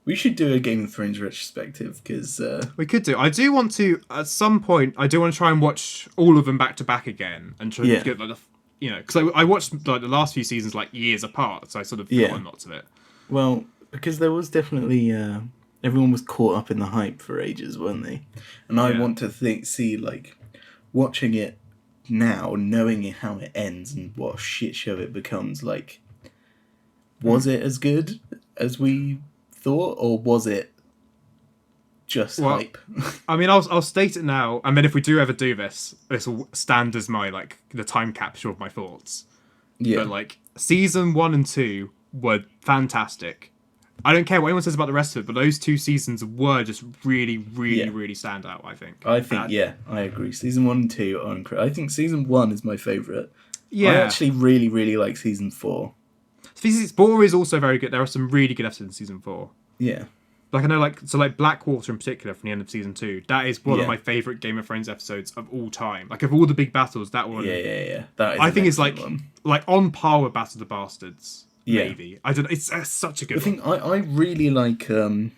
We should do a Game of Thrones retrospective because We could do. I do want to at some point. I do want to try and watch all of them back to back again and try to yeah, get like because I watched like the last few seasons like years apart, so I sort of yeah. forgotten lots of it. Well, because there was definitely everyone was caught up in the hype for ages, weren't they? And I Yeah. want to see like watching it now, knowing how it ends and what a shit show it becomes. Like, was it as good as we thought, or was it just Well, hype? I mean, I'll state it now, and then if we do ever do this, this will stand as my like the time capsule of my thoughts. Yeah, But like season 1 and 2 were fantastic. I don't care what anyone says about the rest of it, but those 2 seasons were just really, really, yeah. really stand out. I think. I think I agree. Season 1 and 2 are incredible. I think season 1 is my favourite. I Yeah. actually really, really like season 4. Season 4 is also very good. There are some really good episodes in season 4. Yeah, Like I know, like Blackwater in particular from the end of season 2. That is one of yeah, my favorite Game of Thrones episodes of all time. Like of all the big battles, that one yeah. That is I an think it's excellent one. like on par with Battle of the Bastards. Yeah. Maybe I don't. It's such a I good one. think I really like the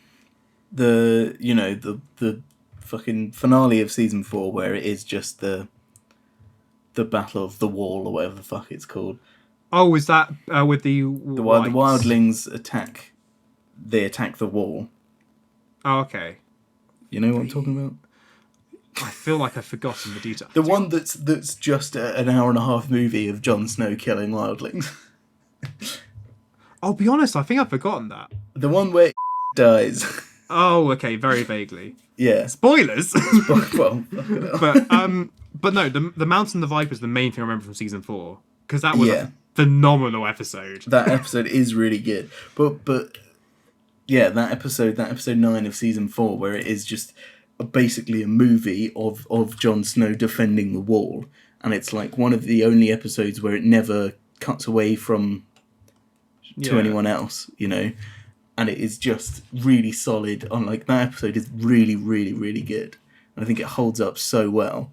fucking finale of season 4 where it is just the battle of the wall or whatever the fuck it's called. Oh, is that with the The whites? wildlings attack. They attack the wall. Oh, okay. You know what I'm talking about? I feel like I've forgotten the detail. The one that's just an hour and a half movie of Jon Snow killing wildlings. I'll be honest. I think I've forgotten that. The one where dies. Oh, okay. Very vaguely. Yeah. Spoilers. Well, fucking hell. but no. The Mountain of the Viper is the main thing I remember from season 4 because that was Yeah. a phenomenal episode. That episode is really good. But yeah, that episode 9 of season 4 where it is just basically a movie of Jon Snow defending the wall, and it's like one of the only episodes where it never cuts away from to anyone else, and it is just really solid. On like that episode is really, really, really good, and I think it holds up so well.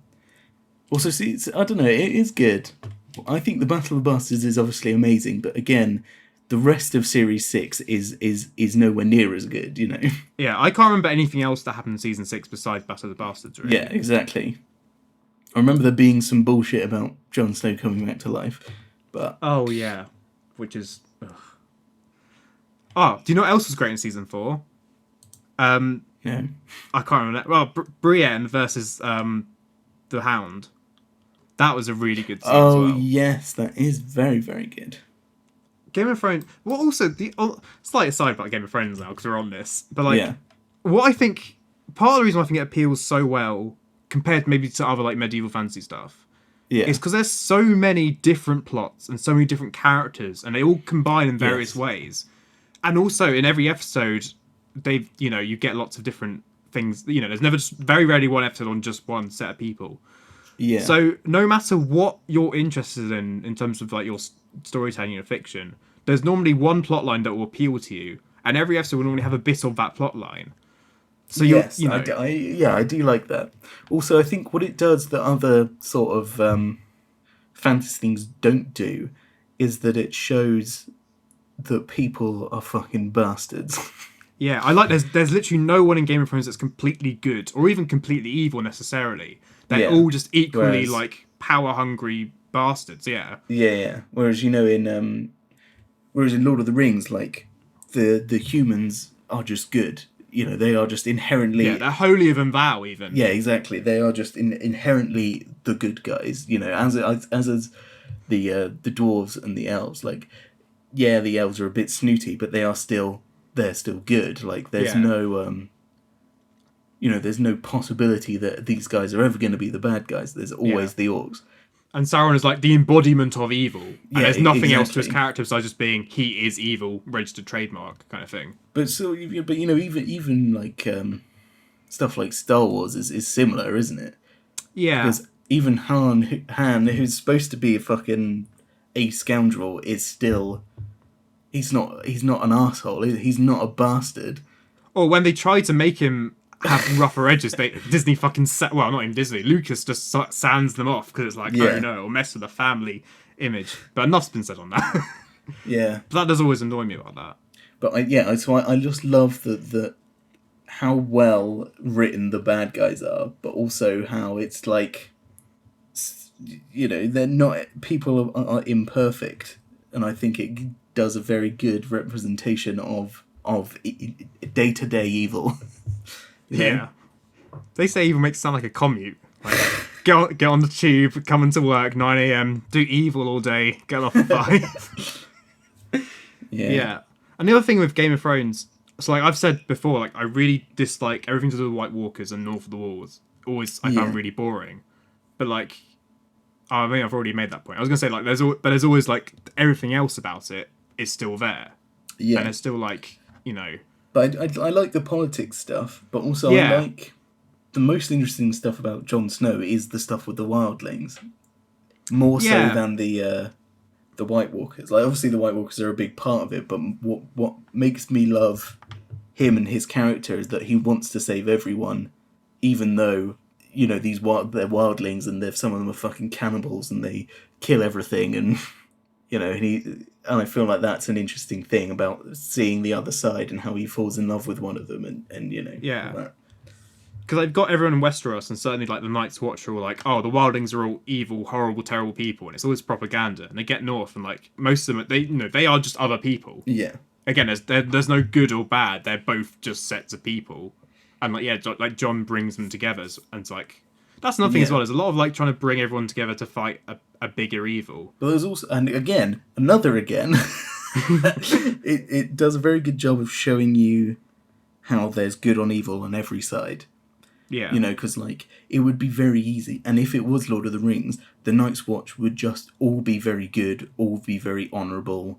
Also, see, I don't know, it is good. I think the Battle of the Bastards is obviously amazing, but again, the rest of Series 6 is nowhere near as good, Yeah, I can't remember anything else that happened in season 6 besides Battle of the Bastards. Really. Yeah, exactly. I remember there being some bullshit about Jon Snow coming back to life, but Oh yeah, which is. Ugh. Oh, do you know what else was great in season 4? yeah, I can't remember. Well, Brienne versus the Hound. That was a really good scene as oh well. yes, that is very, very good. Game of Thrones. Well, also the slight aside about Game of Thrones now because we're on this, but like Yeah, what I think part of the reason why I think it appeals so well compared maybe to other like medieval fantasy stuff yeah, is because there's so many different plots and so many different characters, and they all combine in various Yes. ways. And also in every episode, you get lots of different things. There's never just very rarely one episode on just one set of people. yeah. So no matter what you're interested in terms of like your storytelling or fiction, there's normally one plot line that will appeal to you, and every episode will normally have a bit of that plot line. So Yes, you know, I do like that. Also, I think what it does that other sort of fantasy things don't do is that it shows that people are fucking bastards. yeah, I like there's literally no one in Game of Thrones that's completely good or even completely evil necessarily. They're Yeah. all just equally Whereas- like power hungry bastards. Yeah. Yeah. Whereas in Lord of the Rings, like the humans are just good. They are just inherently. Yeah, they're holier than thou even. Yeah, exactly. They are just inherently the good guys. As is the dwarves and the elves. Like, yeah, the elves are a bit snooty, but they're still good. Like, there's Yeah. no there's no possibility that these guys are ever going to be the bad guys. There's always the orcs. And Sauron is like the embodiment of evil. And Yeah, there's nothing else to his exactly. character besides just being he is evil, registered trademark kind of thing. But so, even like stuff like Star Wars is similar, isn't it? Yeah. Because even Han, who's supposed to be a scoundrel, is still he's not an asshole. He's not a bastard. Or when they try to make him have rougher edges, Disney fucking well, not even Disney. Lucas just sands them off because it's like, Yeah. oh no, it'll mess with the family image. But enough's been said on that. Yeah. But that does always annoy me about that. But I just love that how well written the bad guys are, but also how it's like, they're not, people are imperfect, and I think it does a very good representation of day to day evil. Yeah. They say evil makes it sound like a commute. Like, get on the tube, come into work, 9 a.m., do evil all day, get off at 5. Yeah, Yeah. And the other thing with Game of Thrones, so like I've said before, like I really dislike everything to do with White Walkers and North of the Walls. Always I yeah, found really boring. But like, I mean, I've already made that point. I was gonna say like there's always like everything else about it is still there, and yeah. it's still like But I like the politics stuff, but also I yeah, like the most interesting stuff about Jon Snow is the stuff with the wildlings, more so yeah, than the White Walkers. Like obviously the White Walkers are a big part of it, but what makes me love him and his character is that he wants to save everyone, even though they're wildlings and some of them are fucking cannibals and they kill everything and and I feel like that's an interesting thing about seeing the other side and how he falls in love with one of them and all yeah. that. Because I've got everyone in Westeros, and certainly like the Night's Watch are all like, oh, the Wildlings are all evil, horrible, terrible people, and it's always propaganda. And they get north, and like most of them, they are just other people. Yeah, Again, there's no good or bad. They're both just sets of people, and like like John brings them together, and it's like that's another thing as yeah. well. There's a lot of like trying to bring everyone together to fight a bigger evil. But there's also, and again, another again, it does a very good job of showing you how there's good on evil on every side. Yeah, Because like it would be very easy, and if it was Lord of the Rings, the Night's Watch would just all be very good, all be very honourable,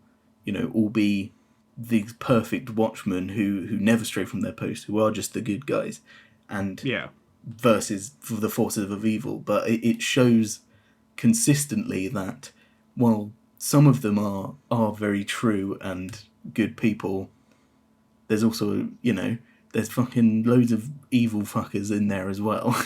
all be the perfect watchmen who never stray from their post, who are just the good guys, and yeah, versus the forces of evil. But it shows consistently that while some of them are very true and good people, there's also there's fucking loads of evil fuckers in there as well.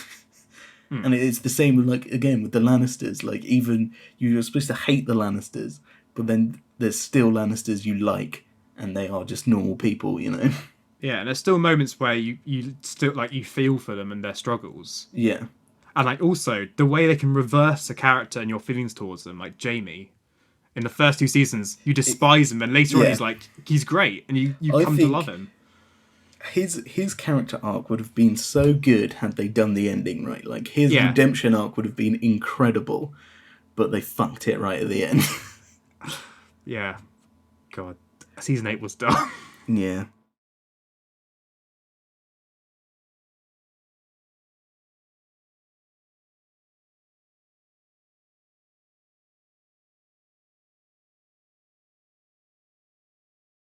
And it's the same with like again with the Lannisters. Like even you're supposed to hate the Lannisters, but then there's still Lannisters you like, and they are just normal people. yeah. And there's still moments where you still like you feel for them and their struggles. Yeah, And like also the way they can reverse a character and your feelings towards them, like Jamie. In the first 2 seasons, you despise him, and later on yeah. he's great, and you I come to love think him. his character arc would have been so good had they done the ending right. Like his Yeah, redemption arc would have been incredible, but they fucked it right at the end. yeah. God, season 8 was dumb. Yeah.